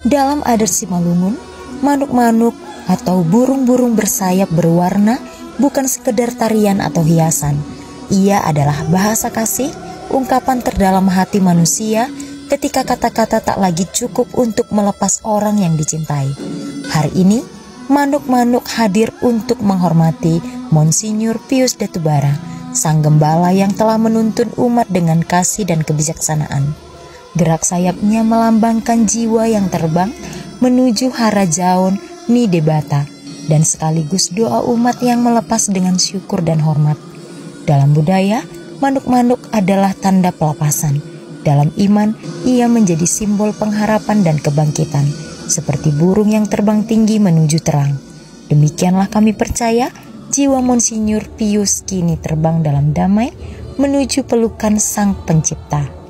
Dalam adat Simalungun, manuk-manuk atau burung-burung bersayap berwarna bukan sekedar tarian atau hiasan. Ia adalah bahasa kasih, ungkapan terdalam hati manusia ketika kata-kata tak lagi cukup untuk melepas orang yang dicintai. Hari ini, manuk-manuk hadir untuk menghormati Monsinyur Pius Datubara, sang gembala yang telah menuntun umat dengan kasih dan kebijaksanaan. Gerak sayapnya melambangkan jiwa yang terbang menuju Harajaon Nidebata, dan sekaligus doa umat yang melepas dengan syukur dan hormat. Dalam budaya, manuk-manuk adalah tanda pelepasan. Dalam iman, ia menjadi simbol pengharapan dan kebangkitan, seperti burung yang terbang tinggi menuju terang. Demikianlah kami percaya, jiwa Monsinyur Pius kini terbang dalam damai menuju pelukan Sang Pencipta.